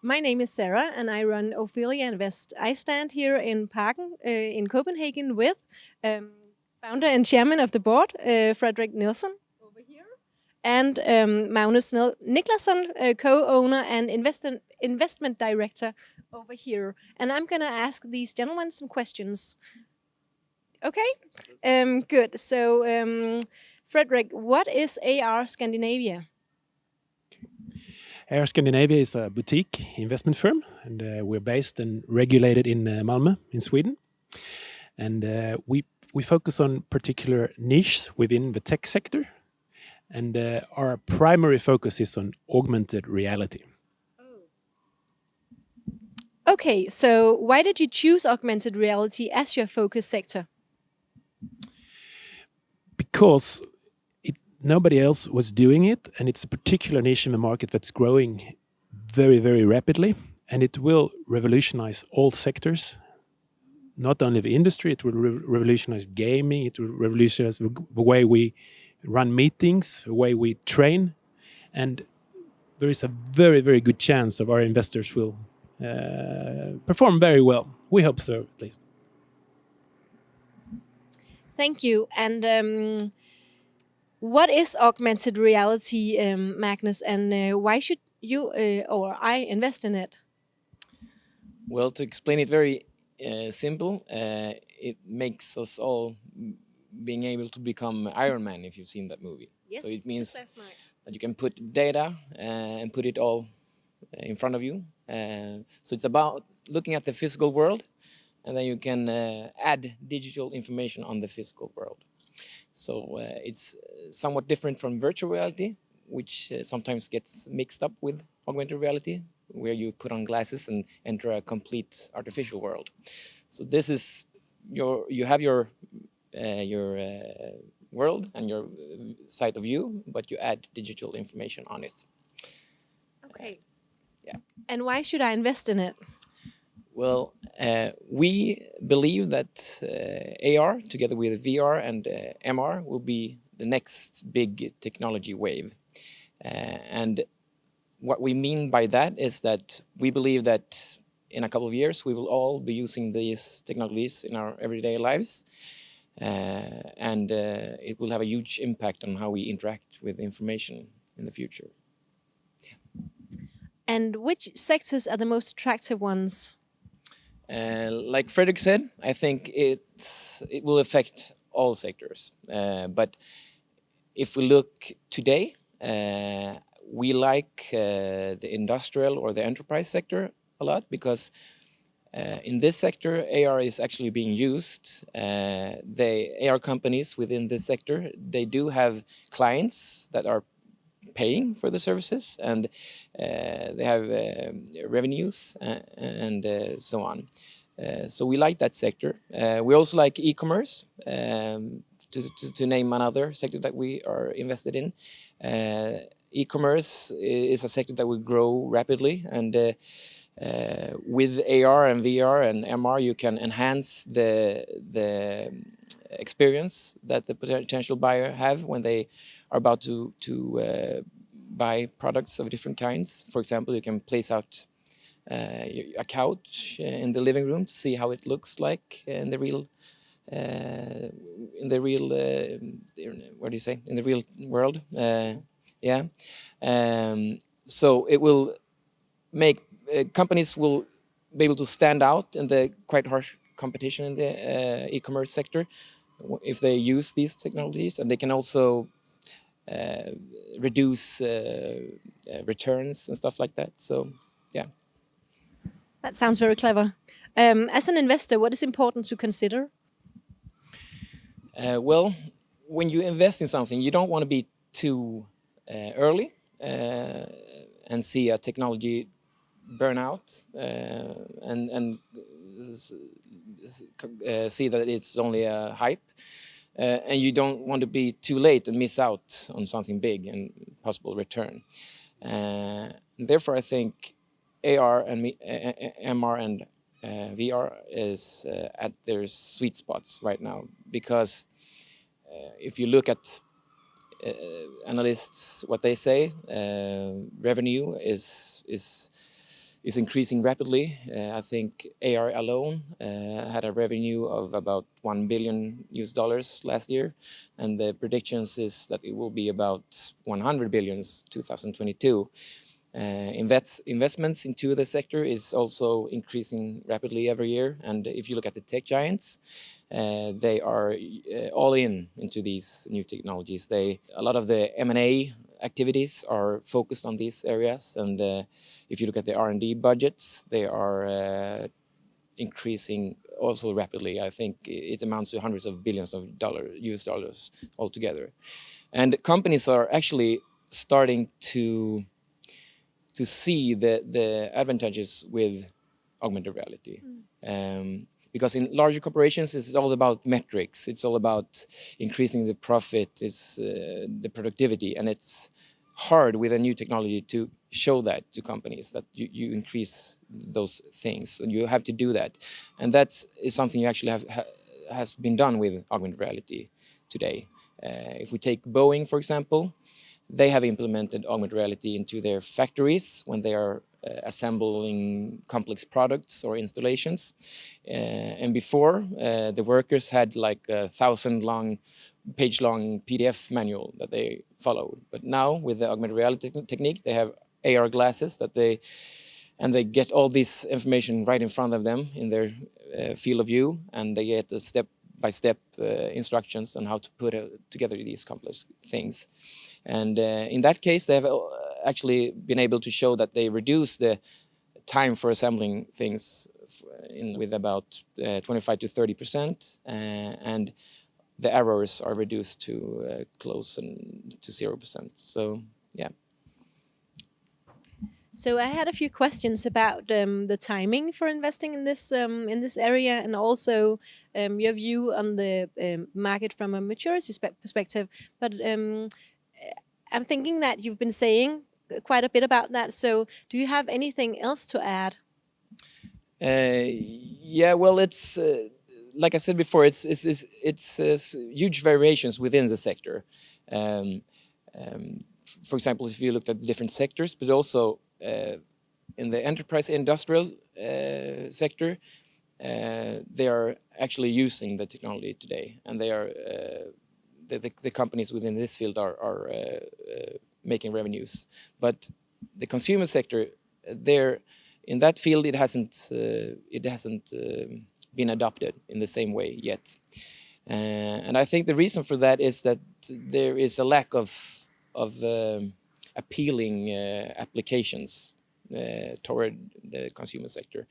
My name is Sarah, and I run Ophelia Invest. I stand here in Parken in Copenhagen with um, founder and chairman of the board, Frederick Nielsen, over here, and Magnus Niklasson, co-owner and investment director, over here. And I'm going to ask these gentlemen some questions. Okay? Good. So, Frederick, what is AR Scandinavia? Air Scandinavia is a boutique investment firm, and we're based and regulated in Malmö, in Sweden. And we focus on particular niches within the tech sector, and our primary focus is on augmented reality. Okay, so why did you choose augmented reality as your focus sector? Because nobody else was doing it, and it's a particular niche in the market that's growing very, very rapidly, and it will revolutionize all sectors. Not only the industry, it will revolutionize gaming, it will revolutionize the way we run meetings, the way we train, and there is a very, very good chance of our investors will perform very well. We hope so, at least. Thank you. And what is augmented reality, Magnus, and why should you or I invest in it? Well, to explain it very simple, it makes us all being able to become Iron Man, if you've seen that movie. Yes, so it means just last night. that you can put data and put it all in front of you. So it's about looking at the physical world, and then you can add digital information on the physical world. So it's somewhat different from virtual reality, which sometimes gets mixed up with augmented reality, where you put on glasses and enter a complete artificial world. So this is you have your world and your side of you, but you add digital information on it. Okay. Yeah. And why should I invest in it? Well, we believe that AR, together with VR and MR, will be the next big technology wave. And what we mean by that is that we believe that in a couple of years, we will all be using these technologies in our everyday lives. And it will have a huge impact on how we interact with information in the future. And which sectors are the most attractive ones? Like Frederick said, I think it will affect all sectors. But if we look today, we like the industrial or the enterprise sector a lot, because in this sector, AR is actually being used. The AR companies within this sector, they do have clients that are paying for the services, and they have revenues and so on. So we like that sector. We also like e-commerce, to name another sector that we are invested in. E-commerce is a sector that will grow rapidly, and with AR and VR and MR, you can enhance the experience that the potential buyer have when they are about to buy products of different kinds. For example, you can place out a couch in the living room to see how it looks like in the real what do you say, in the real world. Yeah. So it will make companies will be able to stand out in the quite harsh competition in the e-commerce sector if they use these technologies, and they can also reduce returns and stuff like that. So, yeah. That sounds very clever. As an investor, what is important to consider? Well, when you invest in something, you don't want to be too early and see a technology burn out and see that it's only a hype. And you don't want to be too late and miss out on something big and possible return. Therefore, I think AR and MR and VR is at their sweet spots right now, because if you look at analysts, what they say, revenue is is increasing rapidly. I think AR alone had a revenue of about $1 billion last year, and the predictions is that it will be about 100 billion 2022. Investments into the sector is also increasing rapidly every year, and if you look at the tech giants, they are all into these new technologies. A lot of the M&A activities are focused on these areas, and if you look at the R&D budgets, they are increasing also rapidly. I think it amounts to hundreds of billions of US dollars altogether, and companies are actually starting to see the advantages with augmented reality. Because in larger corporations, it's all about metrics. It's all about increasing the profit, it's the productivity, and it's hard with a new technology to show that to companies that you increase those things, and you have to do that. And that is something you actually has been done with augmented reality today. If we take Boeing, for example, they have implemented augmented reality into their factories when they are assembling complex products or installations. And before, the workers had like a 1,000-page-long PDF manual that they followed. But now, with the augmented reality technique, they have AR glasses they get all this information right in front of them in their field of view, and they get the step-by-step instructions on how to put together these complex things. And in that case, they have actually been able to show that they reduce the time for assembling things with about 25 to 30%, and the errors are reduced to close to 0%. So, yeah. So I had a few questions about the timing for investing in this area, and also your view on the market from a maturity perspective. But I'm thinking that you've been saying quite a bit about that. So do you have anything else to add? Yeah, well, it's like I said before, it's huge variations within the sector. For example, if you looked at different sectors, but also in the enterprise industrial sector, they are actually using the technology today, and they are the companies within this field are making revenues. But the consumer sector, in that field, it hasn't been adopted in the same way yet. And I think the reason for that is that there is a lack of appealing applications toward the consumer sector.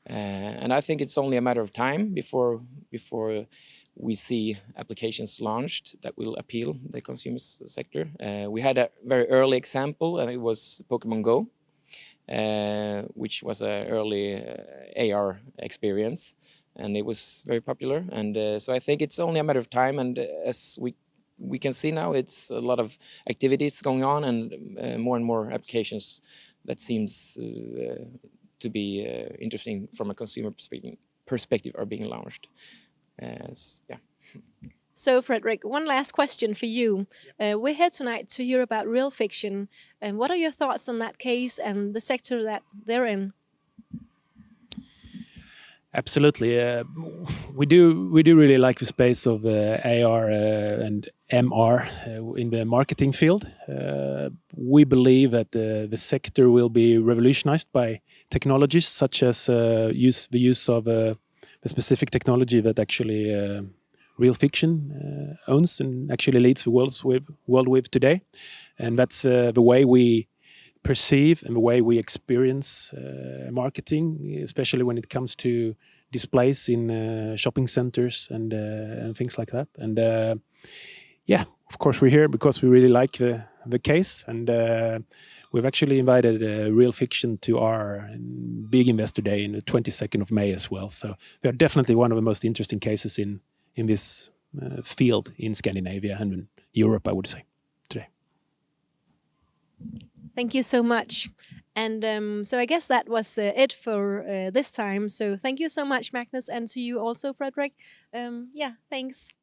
And I think it's only a matter of time before we see applications launched that will appeal the consumer sector. We had a very early example, and it was Pokemon Go, which was an early AR experience, and it was very popular. And so I think it's only a matter of time, and as we can see now, it's a lot of activities going on, and more applications that seems to be interesting from a consumer perspective are being launched. Yeah. So, Fredrik, one last question for you. We're here tonight to hear about real fiction. And what are your thoughts on that case and the sector that they're in? Absolutely. We do really like the space of AR and MR in the marketing field. We believe that the sector will be revolutionized by technologies such as the use of the specific technology that actually real fiction owns and actually leads the world with today. And that's the way we perceive and the way we experience marketing, especially when it comes to displays in shopping centers and things like that. And yeah, of course we're here because we really like the case, and we've actually invited Real Fiction to our big investor day in the 22nd of May as well. So we are definitely one of the most interesting cases in this field in Scandinavia and in Europe, I would say, today. Thank you so much. And so I guess that was it for this time. So thank you so much, Magnus, and to you also, Fredrik. Yeah, thanks.